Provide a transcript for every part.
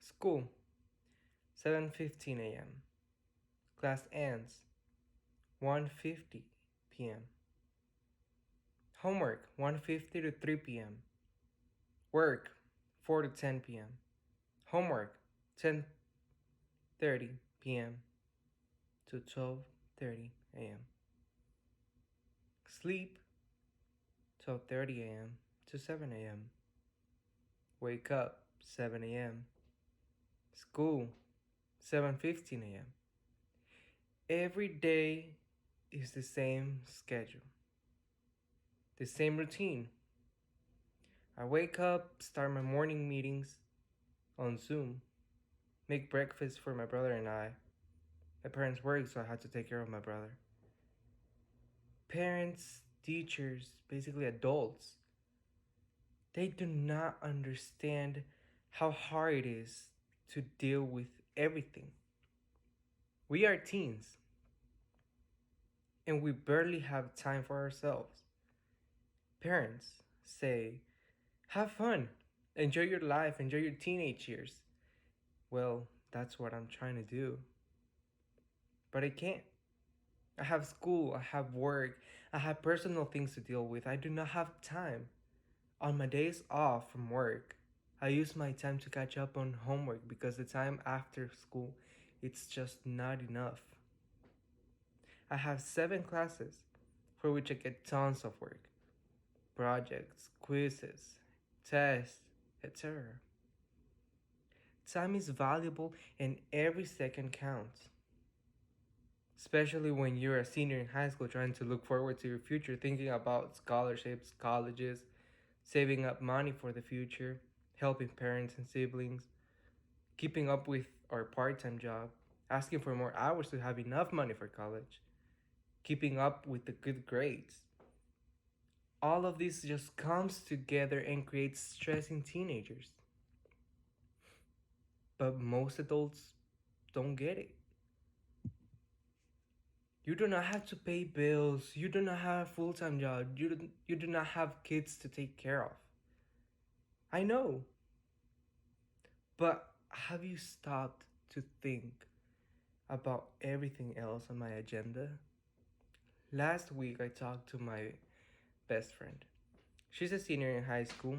School, 7:15 a.m. Class ends, 1:50 p.m. Homework, 1:50 to 3 p.m. Work, 4 to 10 p.m. Homework, 10:30 p.m. to 12:30 a.m. Sleep, 12:30 a.m. to 7 a.m. Wake up, 7 a.m. School, 7:15 a.m. Every day is the same schedule, the same routine. I wake up, start my morning meetings on Zoom, make breakfast for my brother and I. My parents work, so I had to take care of my brother. Parents, teachers, basically adults, they do not understand how hard it is to deal with everything. We are teens, and we barely have time for ourselves. Parents say, have fun, enjoy your life, enjoy your teenage years. Well, that's what I'm trying to do. But I can't. I have school, I have work, I have personal things to deal with. I do not have time. On my days off from work, I use my time to catch up on homework because the time after school, it's just not enough. I have 7 classes for which I get tons of work, projects, quizzes, tests, etc. Time is valuable and every second counts. Especially when you're a senior in high school trying to look forward to your future, thinking about scholarships, colleges, saving up money for the future, helping parents and siblings, keeping up with our part time job, asking for more hours to have enough money for college, keeping up with the good grades. All of this just comes together and creates stress in teenagers. But most adults don't get it. You do not have to pay bills. You do not have a full time job. You do not have kids to take care of. I know. But have you stopped to think about everything else on my agenda? Last week, I talked to my best friend. She's a senior in high school.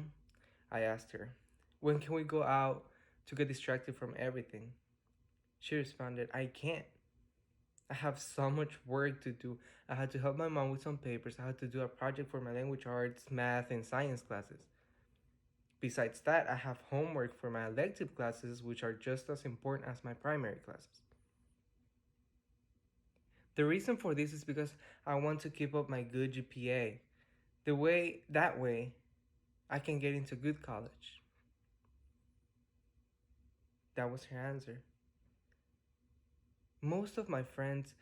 I asked her, when can we go out to get distracted from everything? She responded, I can't. I have so much work to do. I had to help my mom with some papers. I had to do a project for my language arts, math, and science classes. Besides that, I have homework for my elective classes, which are just as important as my primary classes. The reason for this is because I want to keep up my good GPA. That way, I can get into good college. That was her answer. Most of my friends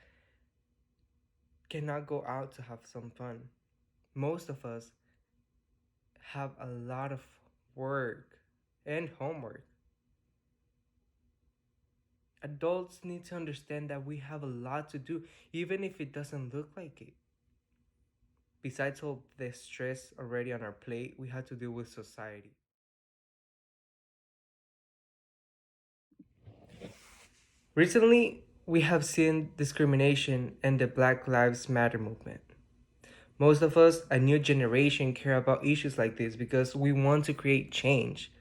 cannot go out to have some fun. Most of us have a lot of work and homework. Adults need to understand that we have a lot to do, even if it doesn't look like it. Besides all the stress already on our plate, we have to deal with society. Recently, we have seen discrimination and the Black Lives Matter movement. Most of us, a new generation, care about issues like this because we want to create change.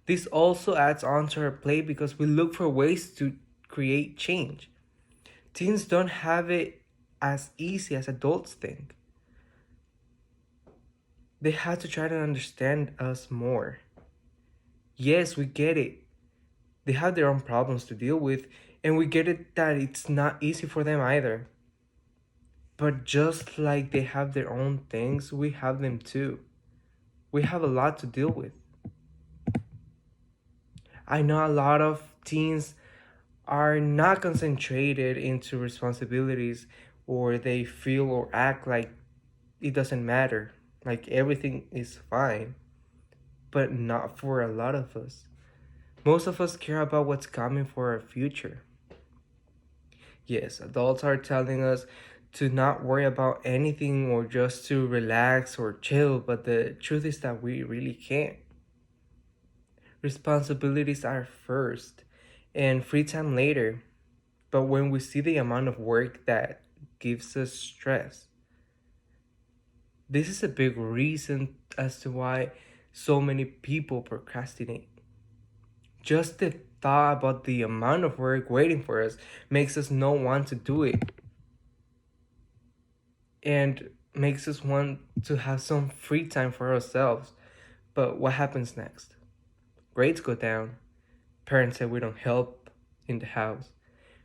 This also adds on to our plate because we look for ways to create change. Teens don't have it as easy as adults think. They have to try to understand us more. Yes, we get it. They have their own problems to deal with, and we get it that it's not easy for them either. But just like they have their own things, we have them too. We have a lot to deal with. I know a lot of teens are not concentrated into responsibilities, or they feel or act like it doesn't matter, like everything is fine, but not for a lot of us. Most of us care about what's coming for our future. Yes, adults are telling us to not worry about anything or just to relax or chill, but the truth is that we really can't. Responsibilities are first and free time later. But when we see the amount of work that gives us stress, this is a big reason as to why so many people procrastinate. Just the thought about the amount of work waiting for us makes us not want to do it and makes us want to have some free time for ourselves. But what happens next? Grades go down. Parents say we don't help in the house.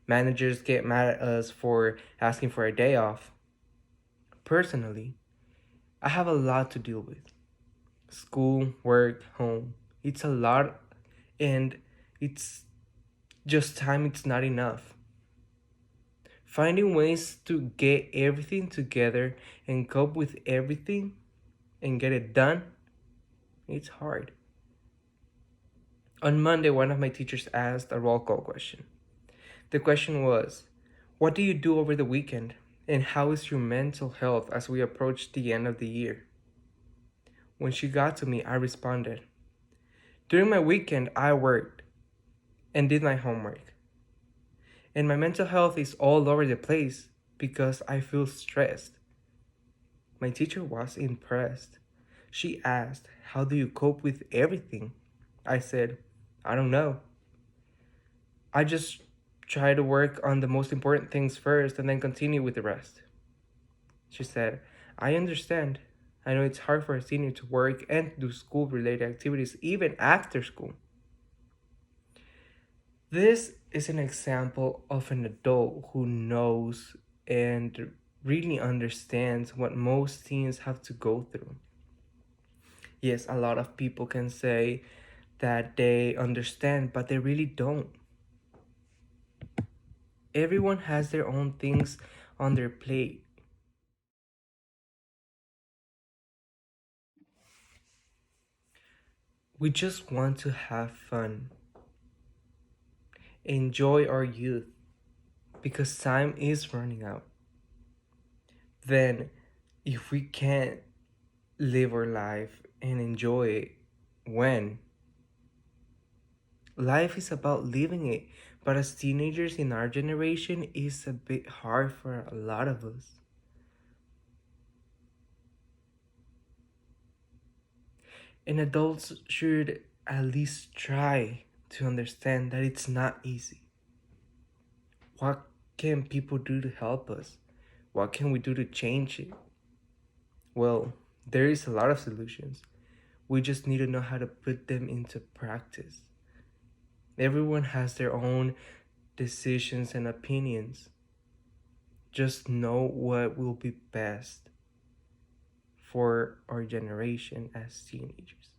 Managers get mad at us for asking for a day off. Personally, I have a lot to deal with. School, work, home. It's a lot, and it's just time, it's not enough. Finding ways to get everything together and cope with everything and get it done, it's hard. On Monday, one of my teachers asked a roll call question. The question was, what do you do over the weekend? And how is your mental health as we approach the end of the year? When she got to me, I responded, during my weekend, I worked and did my homework. And my mental health is all over the place because I feel stressed. My teacher was impressed. She asked, how do you cope with everything? I said, I don't know. I just try to work on the most important things first and then continue with the rest. She said, I understand. I know it's hard for a senior to work and do school related activities even after school. This is an example of an adult who knows and really understands what most teens have to go through. Yes, a lot of people can say that they understand, but they really don't. Everyone has their own things on their plate. We just want to have fun, enjoy our youth, because time is running out. Then, if we can't live our life and enjoy it, when? Life is about living it, but as teenagers in our generation, it's a bit hard for a lot of us. And adults should at least try to understand that it's not easy. What can people do to help us? What can we do to change it? Well, there is a lot of solutions. We just need to know how to put them into practice. Everyone has their own decisions and opinions. Just know what will be best for our generation as teenagers.